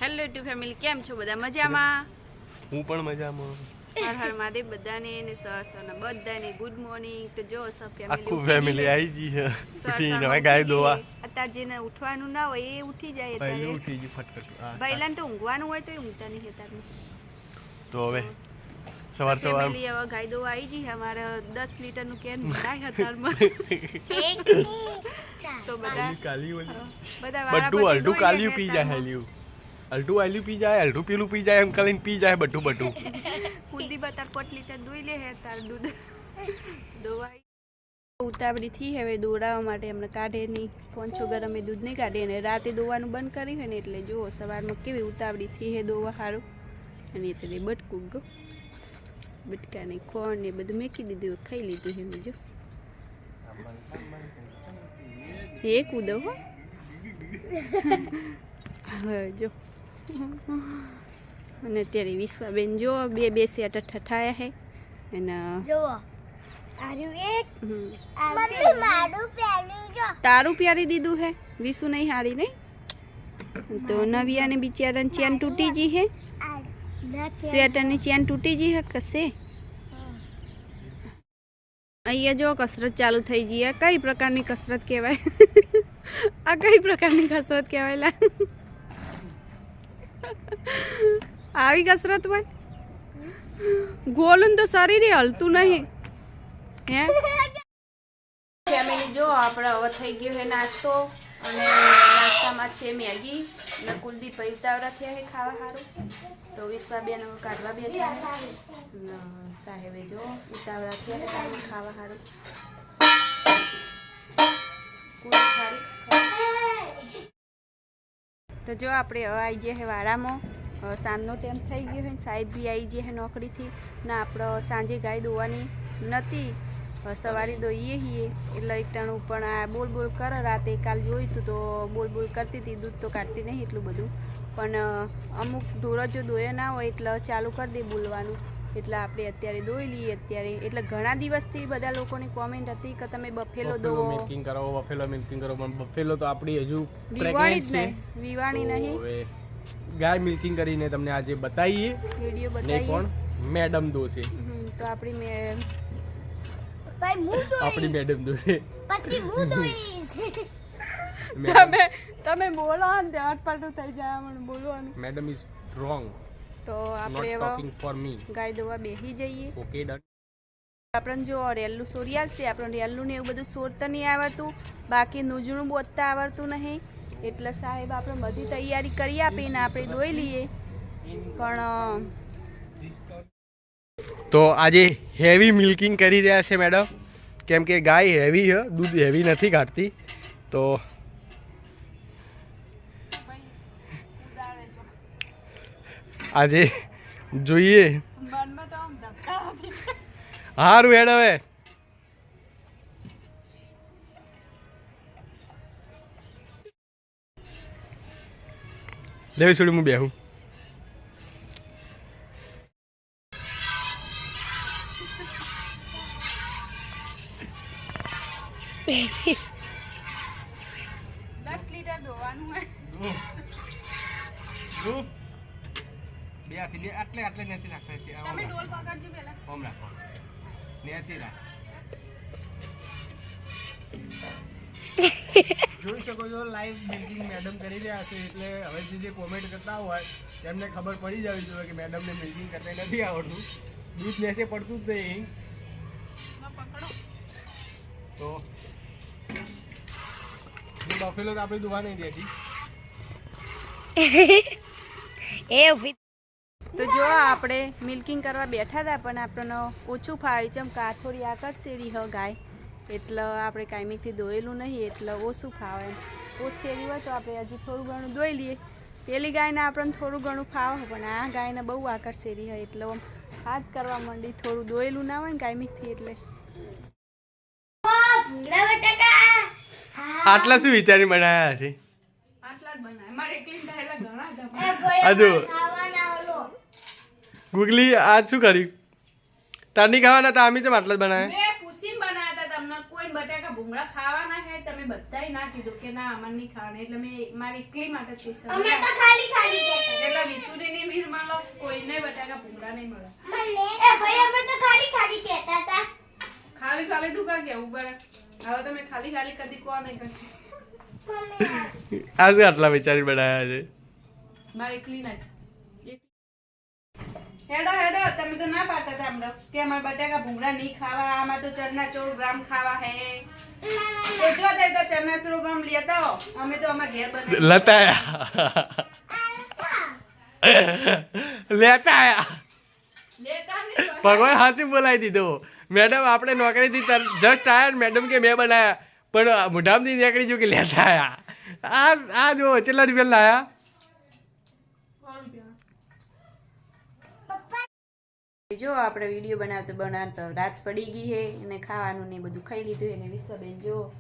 Hello YouTube family, કેમ છો બધા? મજામાં? હું પણ મજામાં. હર હર મહાદેવ બધાને ને સરસના બધાને ગુડ મોર્નિંગ. તો જો સબ ફેમિલી આખું ફેમિલી આવી ગઈ છે. ઉઠીને હવે ગાય દોવા. અત્યારે જેને ઉઠવાનું ના હોય એ ઉઠી જાય. પહેલી ઉઠી ગઈ ફટફટ. પહેલાને તો ઊંઘવાનું હોય તો એ ઊંઘતા નહીં અત્યારે. તો હવે સવાર ફેમિલી હવે ગાય દોવા આવી ગઈ. અમારે 10 લીટરનું કેન ભરાય અત્યારમાં. તો બધા બધું અડધું કાલિયું પી જાય. હેલ્યું અલ્ટું આલ્યું પી જાય, અલ્ટું પેલું પી જાય, એમ કરીને પી જાય બધું. કુદી બતાર 5 લીટર દોઈ લે હે તાર દૂધ દોવાઈ ઉતાવળી થી હવે દોડાવવા માટે અમને કાઢે નહીં. 5-6 ગરમે દૂધ નહીં કાઢે અને રાતે દોવાનું બંધ કર્યું હોય ને એટલે જુઓ સવારમાં કેવી ઉતાવળી થી હે દોવા સારું. અને એટલે બટકું ગો બટકાને ખોણ ને બધું મેકી દીધું, ખાઈ લીધું એમ. જો એ કૂદો હો હવે જો. અને અત્યારે વિશ્વાબેન જો બે સેટ ઠઠાયા હે અને જો તારું પ્યારી દીધું હે. વિશુ નહીં હારી નહીં તો નવિયા ને બિચારાની ચેન તૂટી જી હે. સ્વેટરની ચેન તૂટી જી હે કસે. અહીંયા જો કસરત ચાલુ થઈ ગઈ. આ કઈ પ્રકારની કસરત કહેવાય? આ કઈ પ્રકારની કસરત કહેવાય? આવી કસરત હોય? ગોલું તો શરીર હલતું નહીં હે. ફેમિલી જો આપણે હવે થઈ ગયો છે નાસ્તો અને નાસ્તામાં છે મેગી અને કુલદીપ ઉતાવળા થયા છે ખાવા સારું. તો વિશ્વાબેન કાઢવા બેઠા સાહેબે જો ઉતાવળા થયા છે ખાવા સારું. તો જો આપણે હવે આવી જઈએ છે વાડામાં. સાંજનો ટાઈમ થઈ ગયો છે. સાહેબ બી આવી જાય છે નોકરીથી ના. આપણે સાંજે ગાય દોવાની નથી, સવારે દોઈએ છીએ એટલે એક ટાણું પણ આ બોલ કરે. રાતે કાલ જોયું હતું તો બોલ કરતી હતી. દૂધ તો કાઢતી નહીં એટલું બધું, પણ અમુક ઢોરો જો દોયા ના હોય એટલે ચાલુ કરી દે બોલવાનું. એટલે આપણે અત્યારે દોઈ લઈએ અત્યારે. એટલે ઘણા દિવસથી બધા લોકોની કોમેન્ટ હતી કે તમે બફેલો દો, મિલ્કિંગ કરો, બફેલો મિલ્કિંગ કરો. પણ બફેલો તો આપણી હજુ વિવાણી જ નહીં, વિવાણી નહીં. ગાય મિલ્કિંગ કરીને તમને આજે બતાવીએ. વિડિયો બતાવીએ. કોણ મેડમ દોશે તો આપણી મેડમ દોશે. પછી હું દોઈશ. તમે બોલો ને તે અટપાટું થઈ જાય મને બોલવાનું. Madam is wrong. તો આપણે ગાય દોવા બેસી જઈએ. Okay done. આપણને જો રેલું સોરી આવશે. આપણને રેલું ને એવું બધું સોરતા નહીં આવડતું, બાકી નુજણું બોતતા આવડતું નહીં. એટલે સાહેબ આપણે બધી તૈયારી કરી આપીને આપણે દોઈ લઈએ. પણ તો આજે હેવી મિલ્કિંગ કરી રહ્યા છે મેડમ, કેમ કે ગાય હેવી છે, દૂધ હેવી નથી કાઢતી. તો આજે જોઈએ. હારું હેડ હવે. લેવી છોડી હું બેહું. લીટર દોવાનું હોય. બે આટલે નથી રાખતા. તમે ડોલ પકડજો પહેલા. ઓમ રાખો. નેચી રાખ. જોઈ શકો છો લાઈવ મિલ્કિંગ મેડમ કરી રહ્યા છે. એટલે હવે જે કોમેન્ટ કરતા હોય એમને ખબર પડી જવી જોઈએ કે મેડમને મિલ્કિંગ કરતા નથી આવડતું. દૂધ નેચે પડતું જ નહીં. તો બફેલો તો આપણે દુવા નહીં દેતી. તો જો આપણે મિલ્કિંગ કરવા બેઠા હતા પણ આપણને ઓછું ફાવે છે. આ થોડી આકર્ષેરી હ ગાય એટલે આપણે કાયમીથી દોયેલું નહીં એટલે ઓછું ફાવે. ઓછેરી હોય તો આપણે હજુ થોડું ઘણું દોઈ લઈએ. પેલી ગાયને આપણને થોડું ઘણું ફાવે પણ આ ગાયને બહુ આકર્ષેરી હોય એટલે હાથ કરવા માંડી. થોડું દોયેલું ના હોય ને કાયમીથી એટલે. આટલા શું વિચારી બનાવ્યા છે? આટલા જ બનાવે. મારે એકલી ડાયલા ઘણા હતા. હજુ ગુગલી આ શું કર્યું? તાર નહીં ખાવાના હતા? આમી ચમ આટલા જ બનાવ્યા? મેં પૂછીને બનાવ્યા હતા તમને. કોઈ બટાકા ભૂંગળા ખાવાના છે તમે બધાય ના કીધું કે ના અમાર નહીં ખાવાના એટલે મેં મારી એકલી માટે સ્પેશિયલ અમે તો ખાલી ખાલી કહેતા એટલે વિસુરીની મીરમાં લો કોઈને બટાકા ભૂંગળા નહીં મળે એ ભાઈ અમે તો ખાલી ખાલી કહેતા હતા ખાલી ખાલી તું કા કેવું બરે હવે તમે ખાલી ખાલી કદી કોણ નહીં કરતી આજે આટલા વિચારી બનાવ્યા છે મારી એકલી ના છે હેડો હેડો તમે તો ના પાડતા હતા હમણાં કે અમારે બટાકા ભૂંગળા નહીં ખાવા આમાં તો ચરના 14 ગ્રામ ખાવા હે તો જો તે તો ચરના 14 ગ્રામ લેતા હો અમે તો અમાર ઘેર બનાવી લેતા આયા લેતા નહીં ભગવાન સાચું બોલાવી દીધું મેડમ આપણે નોકરીથી જસ્ટ આયા મેડમ કે મેં બનાયા પણ મોઢામાંથી નીકળી ગયું કે લેતા આયા આ જો કેટલા રૂપિયા લાયા જો આપણે વિડીયો બનાવતો રાત પડી ગઈ છે અને ખાવાનું ને બધું ખાઈ લીધું એને વિશ્વબેન જો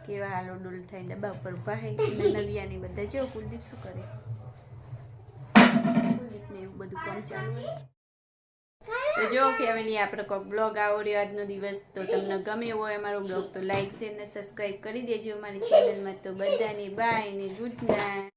કેવા હાલો ડોલ થઈને ડબ્બા ઉપર ઉભા છે અને નવિયાની બધા જો કુલદીપ શું કરે કુલદીપને એવું બધું કામ ચાલુ હોય તો જો ફેમિલી આપણો કોઈક બ્લોગ આવો રહ્યો આજનો દિવસ તો તમને ગમે હોય અમારો બ્લોગ તો લાઈક શેર ને સબસ્ક્રાઈબ કરી દેજો અમારી ચેનલમાં તો બધાની બાય ને ગુડ નાઇટ